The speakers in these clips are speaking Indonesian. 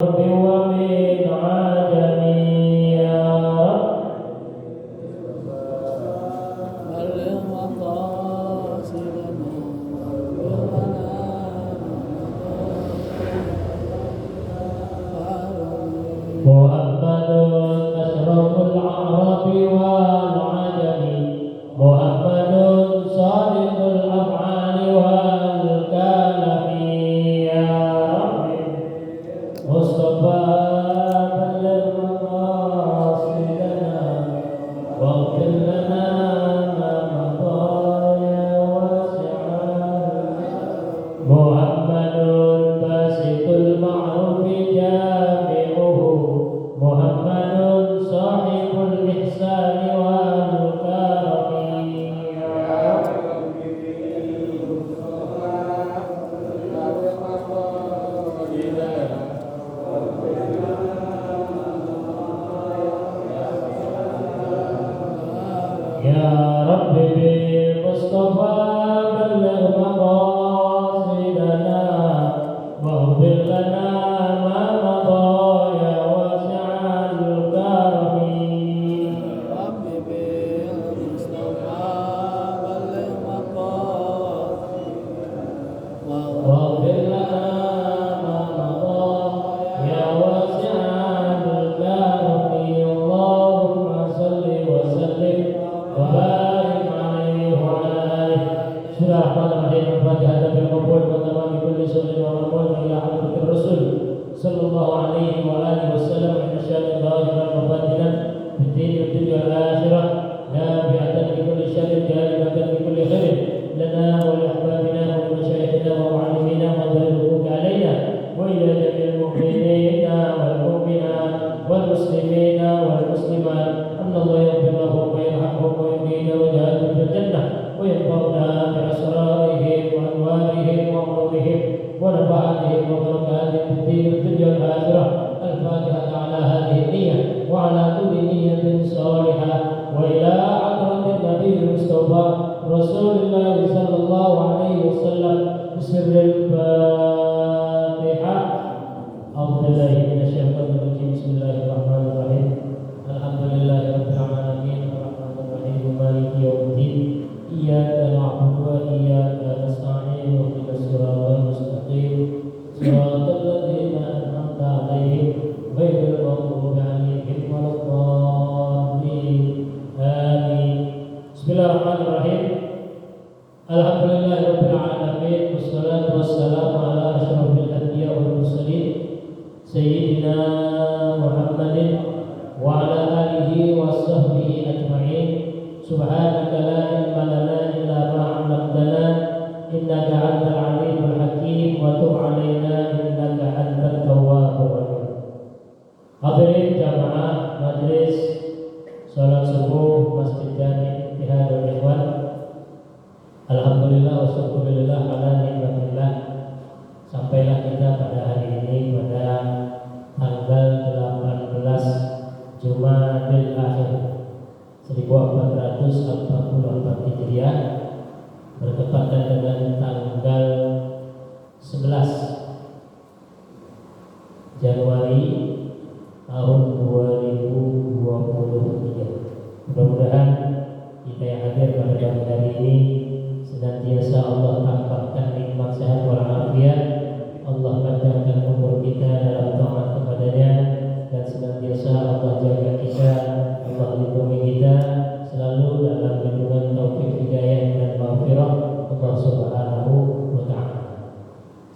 ومن عجم يا بلغ مقاصدنا محمد أشرف الأعراب والعجم محمد صادق الأفعال والكلام يا رب مصطفى بلغ مقاصدنا واغفر لنا ما مضى يا واسع محمد باسط المعروف جامعه محمد صاحب الإحسان والكرم يا رب بالمصطفى بلغ مقاصدنا واغفر لنا ما مضى يا واسع الكرم رب بالمصطفى بلغ مقاصدنا واغفر لنا ما مضى يا واسع الكرم اللهم صل وسلم وبارك عليه وعلى آله. Bismillahirrahmanirrahim. Al-Fatihah bil qabul wa tamam kulli sunnah wa maqbul ila hadratir Rasul sallallahu alaihi wa alihi wasallam wa insyaallah dhahiran wa batinan fid din wa dunya wal akhirah nabi'atan bi kulli syarrin jalibatan bi kulli khairin lana wa li ahbabina wa li masyayikhina wa mu'allimina wa dhalil alaina wa ila jami'il mu'minina wal mu'minat wal muslimina wal muslimat Allah yaghfir lahum wa yarhamhum wa yuhdina wa yaj'alhum fil jannah wa yanfa'una bi asrarihim wa anwarihim wa ulumihim wa nafa'atihim wa barakatihim fid din wad dunya wal akhirah. Al-Fatihah ala hadhihi niyyah wa ala kulli niyyatin salihah wa ila hadratin nabiyil mustafa Rasulullah sallallahu alaihi wasallam bismillahil Fatihah. A'udzu billahi minasyaitonir rajim. Bismillahirrahmanirrahim. Alhamdulillahirabbil alamin arrahmanir rahim maliki yaumiddin iyyaka na'budu wa iyyaka nasta'in ihdinas siratal mustaqim siratal ladzina an'amta 'alaihim ghairil maghdubi 'alaihim waladdallin amin. Bismillahirrahmanirrahim. Alhamdulillahirabbil alamin wassalatu wassalamu ala asyrofil anbiya wal mursalin sayyidina Muhammadin wa ala alihi wa sahbihi ajma'in. Subhanaka la ilma lana illa ma 'allamtana innaka antal alimul hakim wa tub 'alaina innaka antat tawwabur rahim. Hadirin jamaah majelis salat subuh Masjid Jami Ittihadul Ikhwan. Alhamdulillah wa syukurillah ala nikmatillah. Sampailah kita pada hari ini pada tanggal 18 Jumadil Akhir 1444 Hijriah bertepatan dengan tanggal 11 Januari tahun 2023. Mudah-mudahan kita yang hadir pada pagi hari ini senantiasa Allah tampakkan nikmat sehat walafiat, Allah panjangkan umur kita dalam taat kepadanya, dan senantiasa Allah jaga kita, Allah lindungi kita selalu dalam lindungan taufik hidayah dan maghfirah Allah Subhanahu wa ta'ala.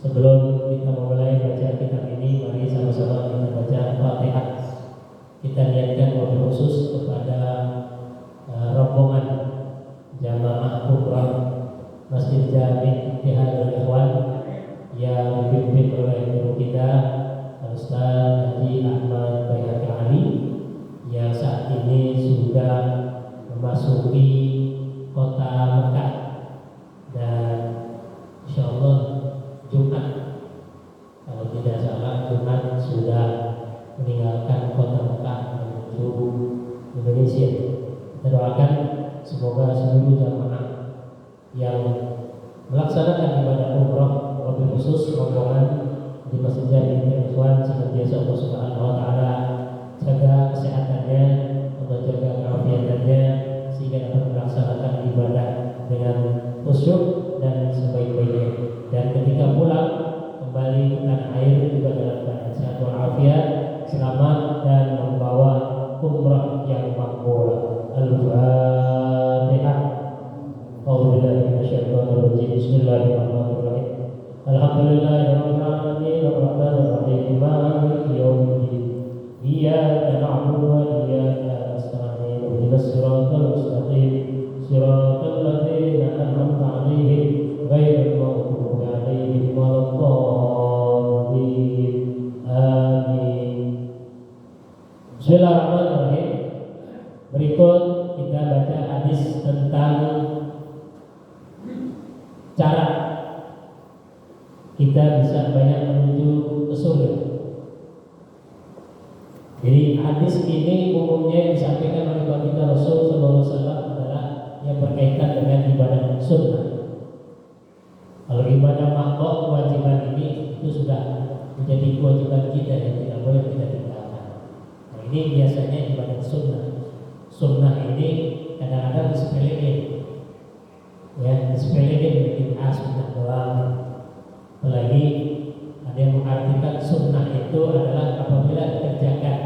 Sebelum kita memulai baca kitab ini, mari sama-sama kita baca Fatihah. Kita niatkan wabil khusus kepada rombongan jamaah Kubra Masjid Jami Ittihadul Ikhwan yang dipimpin oleh guru kita Ustaz Haji Ahmad Bayhaqi Ali yang saat ini sudah memasuki kota Mekah, dan insyaallah Jumat, kalau tidak salah Jumat sudah meninggalkan kota Mekah menuju Indonesia. Kita doakan semoga seluruh jamaah yang melaksanakan ibadah umrah wabil khusus rombongan di Masjid Jami Ikhwan senantiasa Allah Subhanahu wa taala jaga kesehatannya, Allah jaga keafiatannya sehingga dapat melaksanakan ibadah dengan khusyuk dan sebaik-baiknya. Dan ketika pulang kembali ke tanah air juga dalam keadaan sehat walafiat, selamat dan membawa umrah yang makbul. Al-Fatihah. A'udzubillahi minasyaitonir rajim. Bismillahirrahmanirrahim. Alhamdulillahirabbil alamin arrahmanir rahim maliki yaumiddin. Iyyaka na'budu wa iyyaka nasta'in. Ihdinas siratal mustaqim. Siratal ladzina an'amta 'alaihim ghairil maghdubi 'alaihim waladdallin. Amin. Bismillahirrahmanirrahim. Berikut kita baca hadis tentang cara kita bisa banyak menuju ke surga. Jadi hadis ini umumnya disampaikan oleh baginda Rasul sallallahu alaihi wasallam adalah yang berkaitan dengan ibadah sunnah. Kalau ibadah makhluk kewajiban ini itu sudah menjadi kewajiban kita yang tidak boleh kita tinggalkan. Nah, ini biasanya ibadah sunnah. Sunnah ini kadang-kadang disepelekan, ya disepelekan menjadi sunnah doang. Apalagi ada yang mengartikan sunnah itu adalah apabila dikerjakan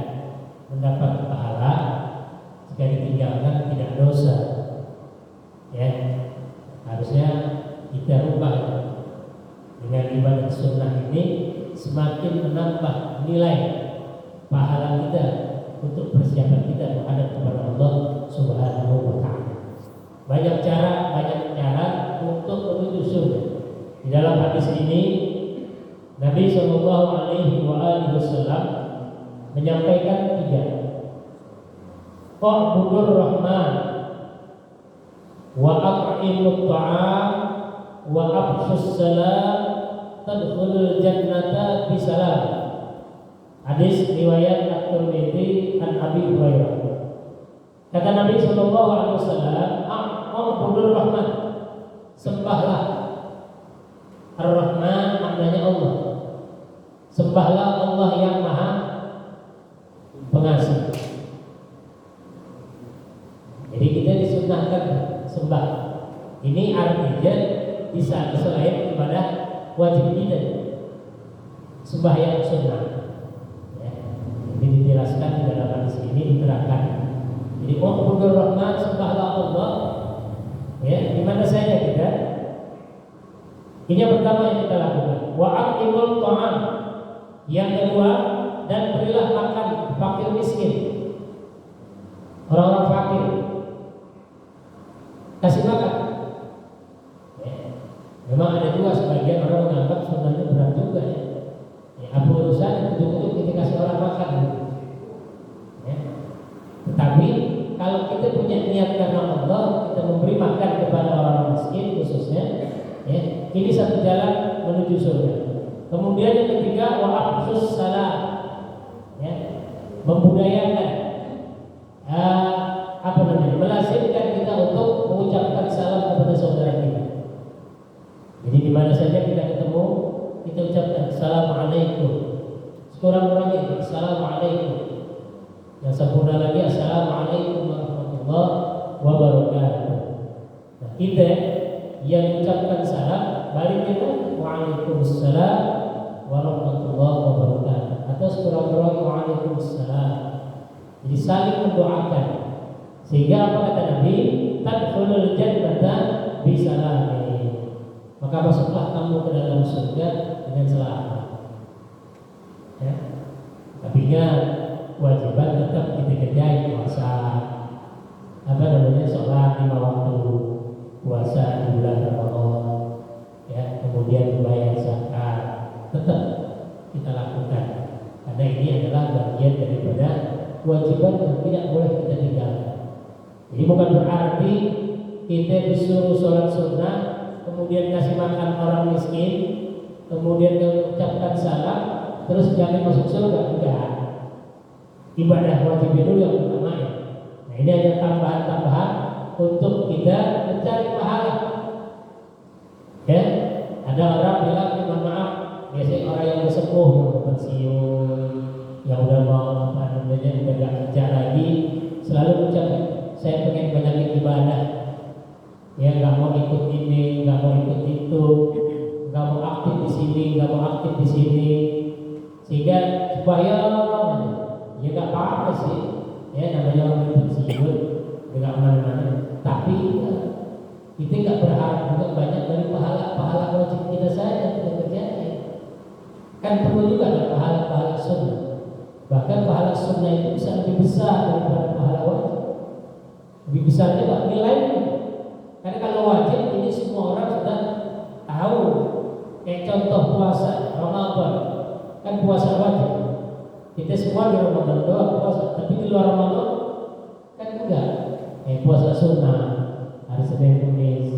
mendapat pahala, jika ditinggalkan tidak dosa. Ya, harusnya kita rubah dengan ibadah sunnah ini semakin menambah nilai pahala kita untuk persiapan kita menghadap kepada Allah Subhanahu wa taala. Banyak cara untuk menuju surga. Di dalam hadis ini Nabi Shallallahu alaihi wasallam menyampaikan 3. Qa'budur Rahman wa at'imut ta'am wa afshus salam tadkhulul jannata bisalam. Hadis riwayat At-Tirmidzi an Abi Hurairah. Kata Nabi sallallahu alaihi wasallam, "A'budur Rahman." Sembahlah Ar-Rahman, maknanya Allah. Sembahlah Allah yang Maha Pengasih. Jadi kita disunnahkan sembah. Ini artinya bisa selain ibadah wajib kita. Sembah yang sunnah. Ini dijelaskan di dalam hadis ini, diterangkan. Jadi A'budur Rahman, sembahlah Allah. Ya, di mana saja kita. Ini yang pertama yang kita lakukan. Wa aqimul ta'am. Yang kedua, dan berilah makan fakir miskin. Orang-orang fakir. Kasih makan. Ya. Memang ada juga sebagian orang menganggap sunnahnya berat juga ya. Apa urusan untuk kita kasih orang makan ya. Tetapi kalau kita punya niat karena Allah, kita memberi makan kepada orang miskin khususnya ya, ini satu jalan menuju surga. Kemudian yang ketiga, wa afshus salam ya, membudayakan melazimkan kita untuk mengucapkan salam kepada saudara kita. Jadi di mana saja kita ketemu, kita ucapkan Assalamualaikum. Sekurang-kurangnya Assalamualaikum. Yang sempurna lagi Assalamualaikum warahmatullahi wabarakatuh. Nah, kita yang ucapkan salam, balik kita Waalaikumsalam warahmatullahi wabarakatuh. Atau sekurang-kurangnya Waalaikumsalam. Jadi saling mendoakan. Sehingga apa kata Nabi? Tadkhulul jannata bisalamin. Maka masuklah kamu ke dalam surga dengan selamat. Ya. Tapi ingat, kewajiban tetap kita kerjain puasa. Sholat 5 waktu, puasa di bulan Ramadan, ya, kemudian membayar zakat, tetap kita lakukan. Karena ini adalah bagian daripada kewajiban yang tidak boleh kita tinggalkan. Jadi bukan berarti kita disuruh sholat sunnah, kemudian kasih makan orang miskin, kemudian mengucapkan salam, terus jangan masuk surga. Enggak. Ibadah wajib dulu yang pertama ya. Nah ini ada tambahan-tambahan untuk kita mencari pahala. Ya, ada orang bilang, mohon maaf, biasanya orang yang bersepuh yang pensiun, ibadah, ya nggak mau ikut ini, nggak mau ikut itu, nggak mau aktif di sini, nggak mau aktif di sini, sehingga supaya ya nggak apa-apa sih, ya namanya orang pensiun, nggak mana-mana, tapi kita nggak berharap juga banyak dari pahala wajib kita saja kita kerjakan. Kan perlu juga ada pahala sunnah. Bahkan pahala sunnah itu bisa lebih besar daripada pahala wajib. Lebih besar juga nilainya. Karena kalau wajib ini semua orang sudah tahu. Kayak contoh puasa Ramadan, kan puasa wajib. Kita semua di Ramadan doang puasa, tapi di luar Ramadan kan enggak. Puasa sunnah hari Senin Kamis,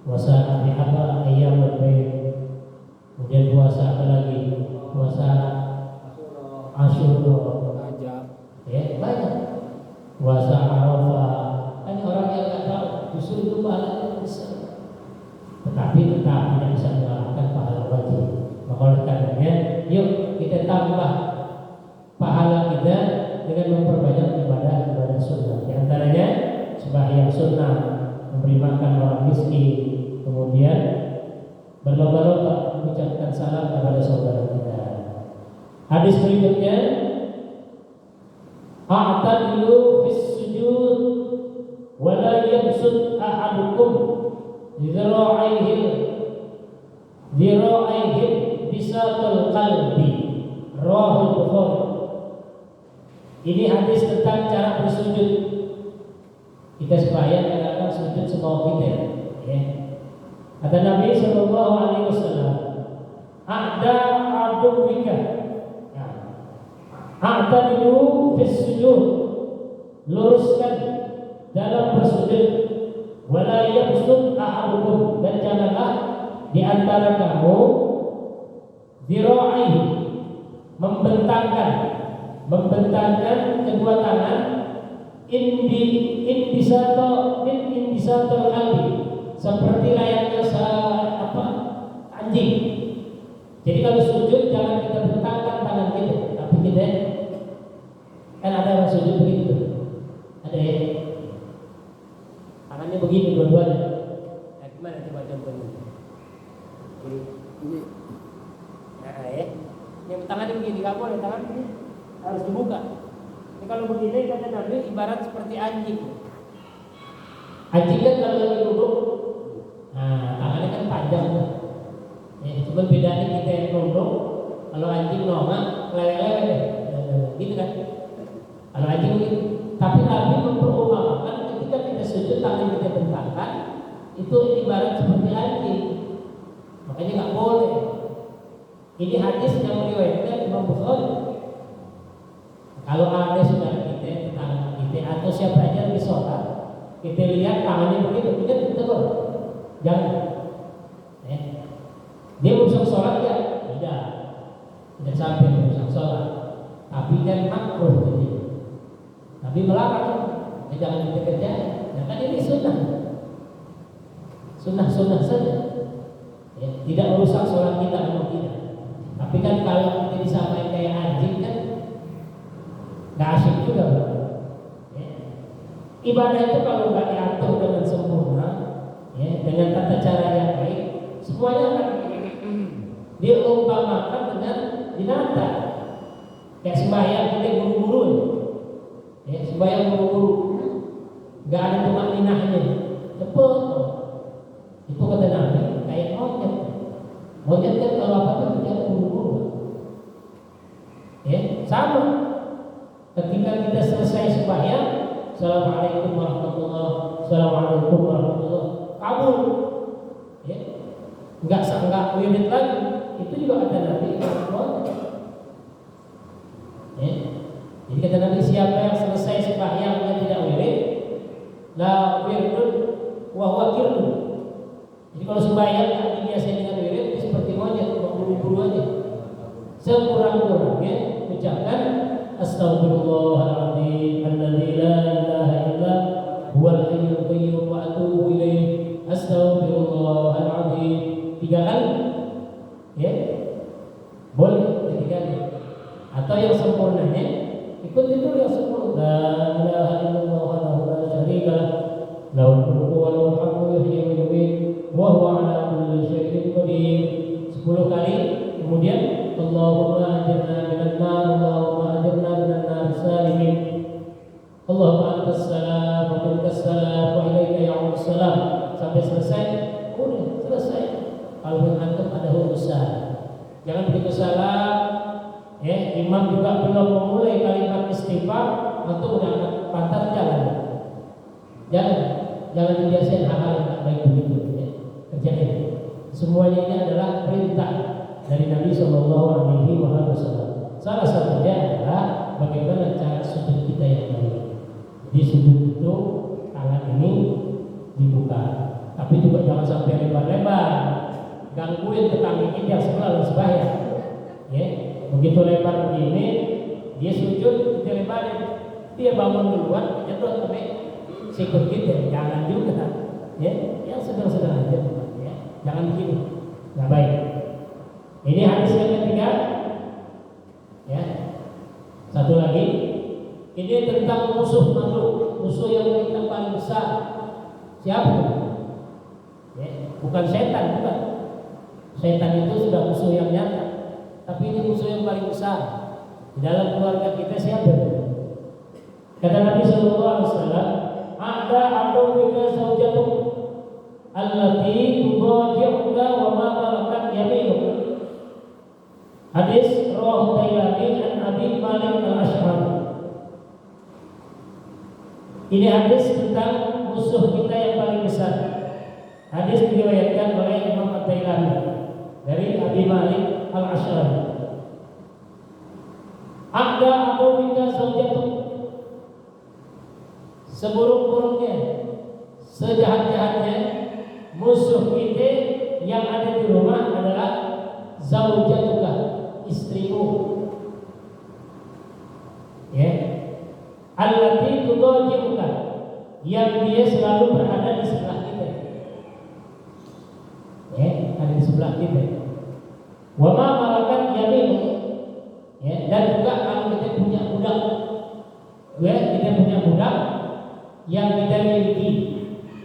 puasa hari apa ayam berbeda. Kemudian puasa apa lagi? Puasa Asyura, ya banyak. Puasa Arafah, kan orang yang nggak tahu justru itu pahalanya besar. Tetapi tetap tidak bisa mengalahkan pahala wajib. Maka oleh karenanya, yuk kita tambah pahala kita dengan memperbanyak ibadah sunnah. Di antaranya sembahyang sunnah, memberi makan orang miskin, kemudian berlomba-lomba mengucapkan salam kepada saudara kita. Hadis berikutnya, a'tadilu fis sujud wa la yabsut ahadukum dhira'aihi bisatul qalbi. Rawahul Bukhari. Ini hadis tentang cara bersujud. Kita sembahyang kadang-kadang sujud semau kita, ya. Kata Nabi Sallallahu Alaihi Wasallam, "Ada aduwika, ada dulu fis sujud, luruskan dalam bersujud, wala yabsut ahadukum, dan janganlah di antara kamu dhira'ihi, membentangkan kedua tangan indisatul qalbi, seperti layaknya anjing. Jadi kalau sujud jangan kita bentangkan tangan kita, tapi kita kan ada orang sujud begitu, ada ya, tangannya begini dua-duanya. Nah, gimana coba contohnya? Ini, nah ya, yang tangannya begini nggak boleh, tangan ini harus dibuka. Ini kalau begini kata Nabi ibarat seperti anjing. Anjing kan kalau lagi duduk, nah tangannya kan panjang tuh. Ya, cuma bedanya kita yang nunduk, kalau anjing nongak, lele-lele, gitu kan. Kalau anjing gitu. Tapi Nabi memperumpamakan ketika kita sujud tangan kita bentangkan, itu ibarat seperti anjing. Makanya nggak boleh. Ini hadis yang meriwayatkan Imam Bukhari. Kalau ada saudara kita, tetangga kita, atau siapa aja lagi sholat, kita lihat tangannya begitu, kita tegur, jangan. Dia merusak sholat ya? Tidak sampai merusak sholat, tapi kan makruh jadi. Nabi melarang, jangan kita kerjain. Nah, kan ini sunnah saja. Ya, tidak merusak sholat kita memang tidak. Tapi kan kalau kita disamain kayak anjing kan nggak asik juga, Bang. Ya. Ibadah itu kalau nggak diatur dengan sempurna, ya, dengan tata cara yang baik, semuanya akan diumpamakan dengan binatang. Kayak sembahyang kita buru-buru, ya, sembahyang buru-buru, nggak ada tumakninahnya, cepet. Itu kata Nabi kayak monyet. Monyet kan kalau apa-apa dia buru-buru, ya, sama. Ketika kita selesai sembahyang, Assalamualaikum warahmatullahi wabarakatuh, kabur, ya, nggak wirid lagi. Itu juga kata Nabi. Ya. Jadi kata Nabi, siapa yang selesai sembahyangnya tidak wirid, la wirdun wa huwa kirdun. Jadi kalau sembahyang tadi biasanya dengan wirid, itu seperti monyet, buru-buru aja. Sekurang-kurangnya ucapkan Astaghfirullahaladzim alladzi la ilaha illa huwal hayyul qayyum wa atubu ilaih. Astaghfirullahaladzim 3 kali. Ya. Boleh 3 kali. Atau yang sempurnanya ikuti dulu yang sempurna. La ilaha illallah wahdahu la syarika lah Lahul mulku wa lahul hamdu yuhyi wa yumiit wa huwa ala kulli syai'in qadir. 10 kali. Kemudian Allahumma ajirna minan nar, Allahumma ajirna minan nar salimin. Allahumma antas salam wa minkas salam wa ilaika ya'ud salam. Sampai selesai. Udah selesai. Kalau antum ada urusan, jangan begitu salam. Ya, imam juga belum memulai kalimat istighfar, antum udah angkat pantat jalan. Jangan dibiasain hal-hal yang tak baik begitu. Ya. Kerjain. Semuanya ini adalah perintah dari Nabi Shallallahu Alaihi Wasallam. Salah satunya adalah bagaimana cara sujud kita yang baik. Di sujud itu tangan ini dibuka, tapi juga jangan sampai lebar-lebar, gangguin tetangga kita yang sebelah sembahyang. Ya, begitu lebar begini, dia sujud, kita lebarin, dia bangun duluan, jedot sampai sikut kita, jangan juga. Ya, yang sedang-sedang aja, ya, jangan begini, nggak baik. Ini hadis yang ketiga, ya. Satu lagi, ini tentang musuh makhluk, musuh yang kita paling besar. Siapa itu? Ya, bukan setan, bukan. Setan itu sudah musuh yang nyata, tapi ini musuh yang paling besar. Di dalam keluarga kita siapa? Kata Nabi Sallallahu Alaihi Wasallam, ada aduwika zaujatuk allati tudaji'uka wa ma malakat yaminuka. Hadis rawahu Tailani an Abi Malik al-Ash'ari. Ini hadis tentang musuh kita yang paling besar. Hadis diriwayatkan oleh Imam At-Tailani dari Abi Malik al-Ash'ari. Ada aduwika zaujatuk, seburuk-buruknya, sejahat-jahatnya musuh kita yang ada di rumah adalah zaujatuka, istrimu. Ya. Allati tudaji'uka, yang dia selalu berada di sebelah kita. Ya, ada di sebelah kita. Wa ma malakat yaminu. Ya, dan juga kalau kita punya budak. Ya, kita punya budak yang kita miliki,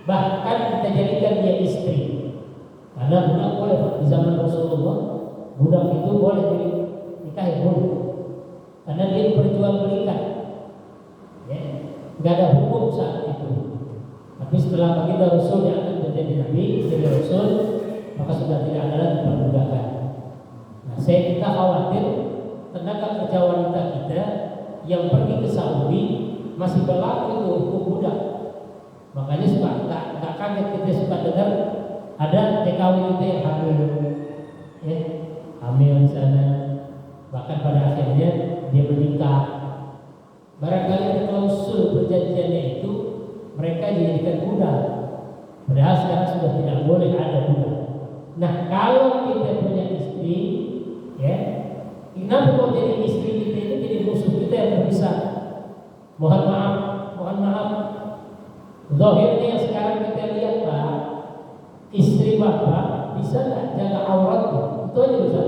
bahkan kita jadikan dia istri. Karena budak boleh di zaman Rasulullah, budak itu boleh dinikah, boleh. Karena dia diperjualbelikan. Ya, nggak ada hukum saat itu. Tapi setelah baginda Rasul yang akan menjadi Nabi, jadi Rasul, maka sudah tidak ada lagi perbudakan. Nah, kita khawatir tenaga kerja wanita kita yang pergi ke Saudi masih berlaku itu hukum budak. Makanya suka nggak kaget kita suka dengar ada TKW itu yang hamil, ya, hamil di sana, bahkan pada akhirnya dia menikah. Barangkali ada klausul perjanjiannya itu mereka dijadikan budak, padahal sekarang sudah tidak boleh ada budak. Nah, kalau kita punya istri, ya, kenapa kok jadi istri kita itu jadi musuh kita yang terbesar? Mohon maaf. Zahirnya yang sekarang kita lihat, Pak, istri bapak bisa nggak jaga auratnya? Itu aja dosa.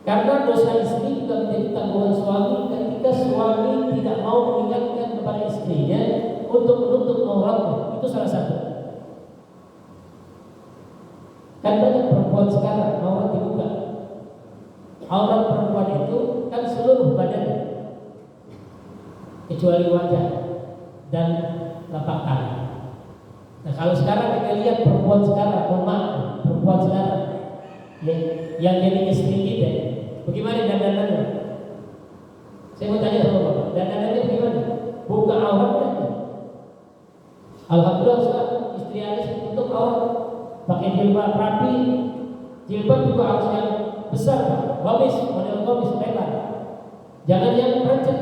Karena dosa istri juga menjadi tanggungan suami ketika suami tidak mau mengingatkan kepada istrinya untuk menutup auratnya. Itu salah satu. Kan banyak perempuan sekarang aurat dibuka. Aurat perempuan itu kan seluruh badannya, kecuali wajah dan telapak tangan. Nah, kalau sekarang kita lihat perempuan sekarang, perempuan sekarang, ya, yang jadi istri kita, bagaimana dandanannya? Saya mau tanya sama Bapak, dandanannya bagaimana? Buka auratnya? Alhamdulillah sekarang istri Anda untuk aurat, pakai jilbab rapi, jilbab juga harus yang besar, gamis, model gamis lebar, jangan yang rancak.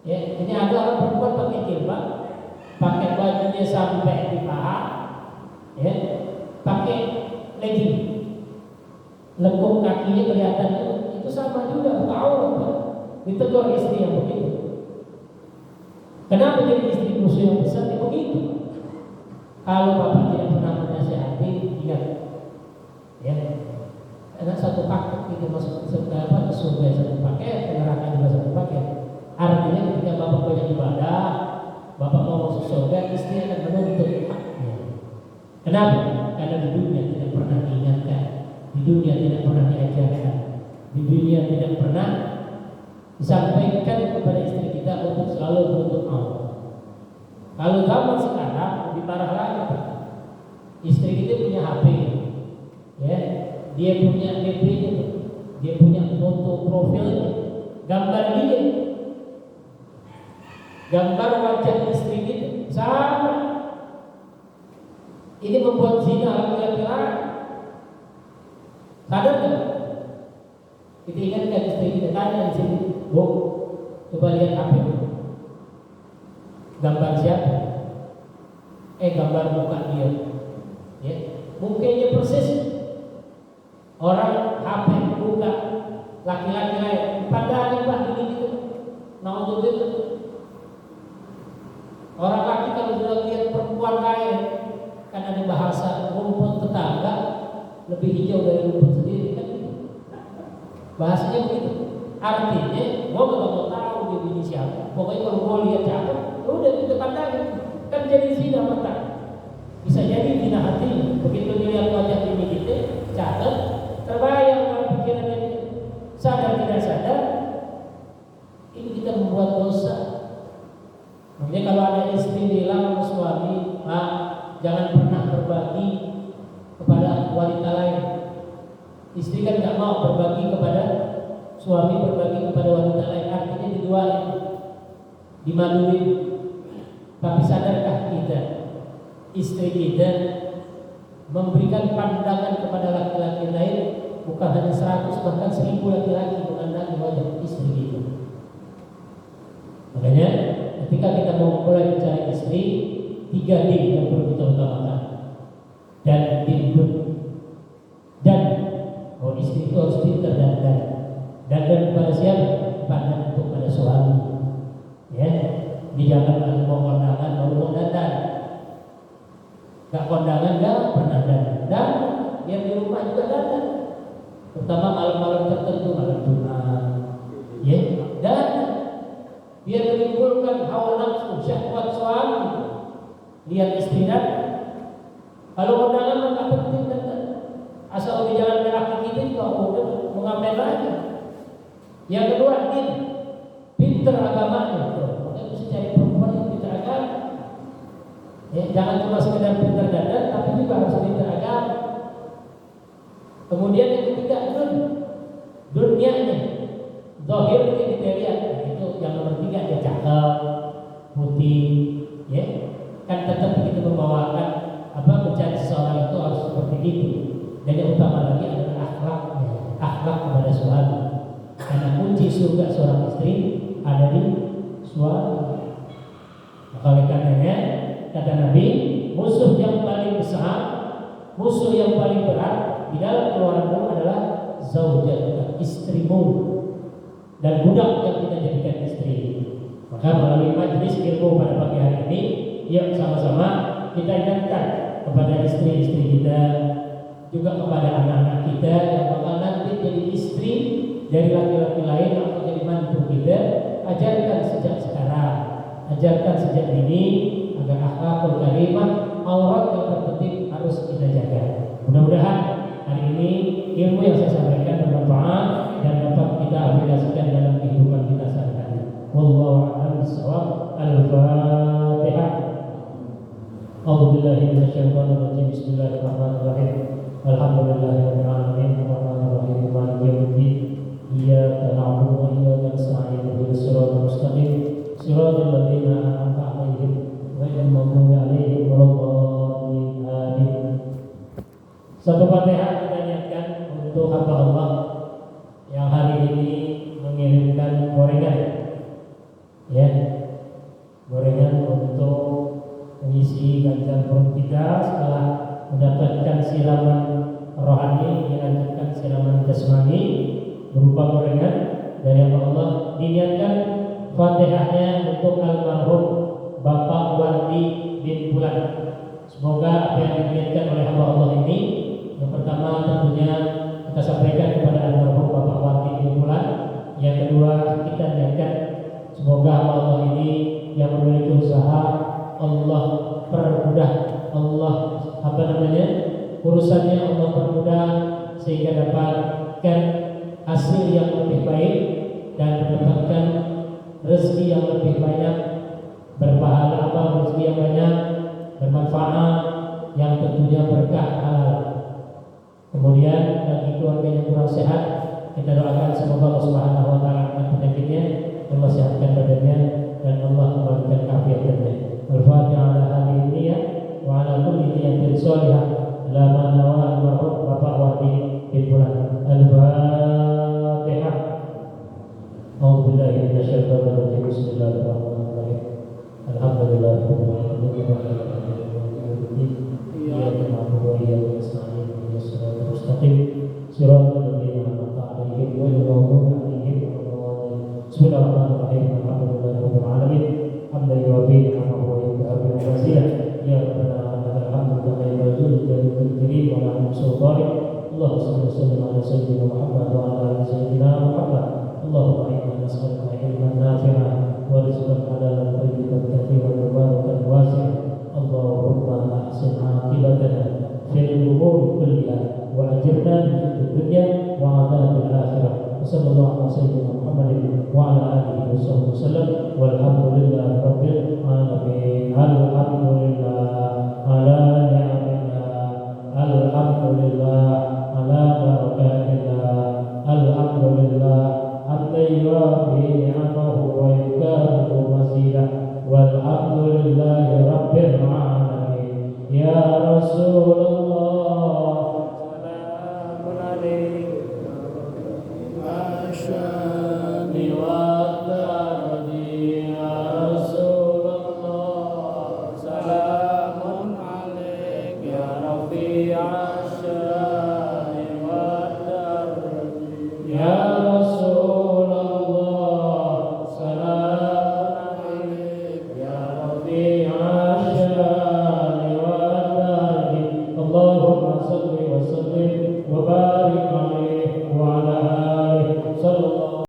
Ya, ini ada orang perempuan pakai jilbab, pakai bajunya sampai di paha, ya, pakai legging, lekuk kakinya kelihatan, itu sama juga buka aurat, Pak. Ditegur istri yang begitu. Kenapa jadi istri musuh yang besar? Ya begitu. Kalau bapak tidak pernah menasihati, ingat, ya, ada satu paket itu masuk ke surga, satu paket, ke neraka juga satu paket. Artinya ketika bapak banyak ibadah, bapak mau surga, istri akan menuntut haknya. Kenapa? Karena di dunia tidak pernah diingatkan, di dunia tidak pernah diajarkan, di dunia tidak pernah disampaikan kepada istri kita untuk selalu menuntut Allah. Kalau zaman sekarang lebih parah lagi, istri kita punya HP, ya, dia punya DP-nya, dia punya foto profilnya, gambar dia, gambar wajah istri kita sama. Ini membuat zina laki-laki lain. Sadar nggak? Kita ingatkan istri kita, tanya di sini, Bu, coba lihat HP itu. Gambar siapa? Gambar muka dia. Ya, mukanya persis. Orang HP muka laki-laki lain. Padahal Pak ini gitu. Naudzubillah. Orang laki kalau sudah lihat perempuan lain, kan ada bahasa rumput tetangga lebih hijau dari rumput sendiri kan? Bahasanya begitu. Artinya, gua nggak mau tahu dia bini siapa. Pokoknya kalau gua lihat cakep, udah kita pandangin. Kan jadi zina mata. Bisa jadi zina hati. Begitu dilihat wajah bini kita, cakep, terbayang dalam pikirannya dia. Sadar tidak sadar, ini kita membuat dosa. Makanya kalau ada istri bilang sama suami, Pak, jangan pernah berbagi kepada wanita lain. Istri kan nggak mau berbagi kepada suami, berbagi kepada wanita lain. Artinya diduain, dimaluin. Tapi sadarkah kita, istri kita memberikan pandangan kepada laki-laki lain, bukan hanya 100 bahkan 1000 laki-laki menandangi wajah istri kita. Makanya ketika kita mau mulai mencari istri, 3D yang perlu kita utamakan. Dan bintun. Dan istri itu harus pintar dan kepada siapa? Pandang untuk pada suami. Ya, di jangan mau kondangan baru mau dandan. Gak kondangan gak pernah dandan. Biar di rumah juga dandan. Terutama malam-malam tertentu, malam Jumat. Ya, dan biar menimbulkan hawa nafsu syahwat suami. Lihat istri dan kalau kondangan nggak penting kan? Asal di jalan laki kita juga udah mau ngapain lagi. Yang kedua, din, pinter agamanya. Makanya mesti cari perempuan yang pinter agama. Ya, jangan cuma sekedar pinter dandan, tapi juga harus pinter agama. Kemudian yang ketiga, dunianya, zahir ini kita lihat. Itu yang nomor 3, dia cakep, putih, ya. Kan tetap kita membawakan mencari seseorang itu harus seperti itu. Dan yang utama lagi adalah akhlaknya, akhlak kepada suami. Karena kunci surga seorang istri ada di suami. Maka oleh karenanya kata Nabi, musuh yang paling besar, musuh yang paling berat di dalam keluargamu adalah zaujah, istrimu, dan budak yang kita jadikan istri. Maka melalui majelis ilmu pada pagi hari ini, yuk sama-sama kita ingatkan kepada istri-istri kita, juga kepada anak-anak kita yang bakal nanti jadi istri dari laki-laki lain atau jadi mantu kita. Ajarkan sejak sekarang, ajarkan sejak dini agar akhlakul karimah, aurat yang terpenting harus kita jaga. Mudah-mudahan hari ini ilmu yang saya sampaikan bermanfaat dan dapat kita aplikasikan dalam kehidupan kita sehari-hari. Wallahu a'lam bishawab. Al-Fatihah. A'udzubillahi minasyaitonir rajim. Bismillahirrahmanirrahim. Alhamdulillahirabbil alamin. Arrahmanirrahim. Maliki yaumiddin. Iyyaka na'budu wa iyyaka nasta'in. Ihdinas siratal mustaqim. Siratal ladzina an'amta 'alaihim ghairil maghdubi 'alaihim waladdallin. Amin. Satu Fatihah kita niatkan untuk hamba Allah yang hari ini mengirimkan gorengan, ya, gorengan untuk mengisi ganjar perut kita setelah mendapatkan siraman rohani, dilanjutkan siraman jasmani berupa gorengan dari Allah. Diniatkan Fatihahnya untuk almarhum Bapak Wardi bin Bulan. Semoga apa yang diniatkan oleh hamba Allah ini, yang pertama tentunya kita sampaikan kepada almarhum Bapak Wardi bin Bulan. Yang kedua, kita niatkan semoga hamba Allah ini yang memiliki usaha Allah permudah, Allah urusannya Allah permudah sehingga dapatkan hasil yang lebih baik dan mendapatkan rezeki yang lebih banyak, berpahala amal, rezeki yang banyak, bermanfaat, yang tentunya berkah halal. Kemudian bagi keluarga yang kurang sehat, kita doakan semoga Allah Subhanahu wa taala angkat penyakitnya, Allah sehatkan badannya dan Allah memberikan keafiatannya. Al-Fatihah ala hadhihi niyyah wa ala kulli niyyatin shalihah la ma nawa al-marhum Bapak Wati Himpunan. Al-Fatihah. A'udzu billahi minasyaitonir rajim. Bismillahirrahmanirrahim. Alhamdulillahirabbil alamin. Iyyaka na'budu wa iyyaka nasta'in. Ihdinas siratal mustaqim. Shiratal ladzina an'amta 'alaihim ghairil maghdubi 'alaihim waladdallin. Bismillahirrahmanirrahim. Alhamdulillahirabbil alamin. Hamdan yuwafi ni'amahu wa yukafi mazidah. Ya Rabbana lakal hamdu kama yanbaghi li wajhikal karim wa 'ala sultanik. Allahumma shalli wa sallim ala sayyidina Muhammad wa ala ali sayyidina Muhammad. Allahumma inna nas'aluka ilman nafi'an wa rizqan halalan thayyiban kathiran mubarakan wasi'an. Allahumma ahsin 'aqibatana fil umuri kulliha wa ajirna min fitnatid dunya wa 'adzabil akhirah. Sallallahu ala sayyidina Muhammadin wa ala alihi wasallam. Walhamdulillahi rabbil alamin. Alhamdulillah ala ni'matillah, alhamdulillah ala barakatillah, alhamdulillah hatta yuwafi ni'amahu wa yukafi mazidah. Walhamdulillahi rabbil alamin. Ya Rasul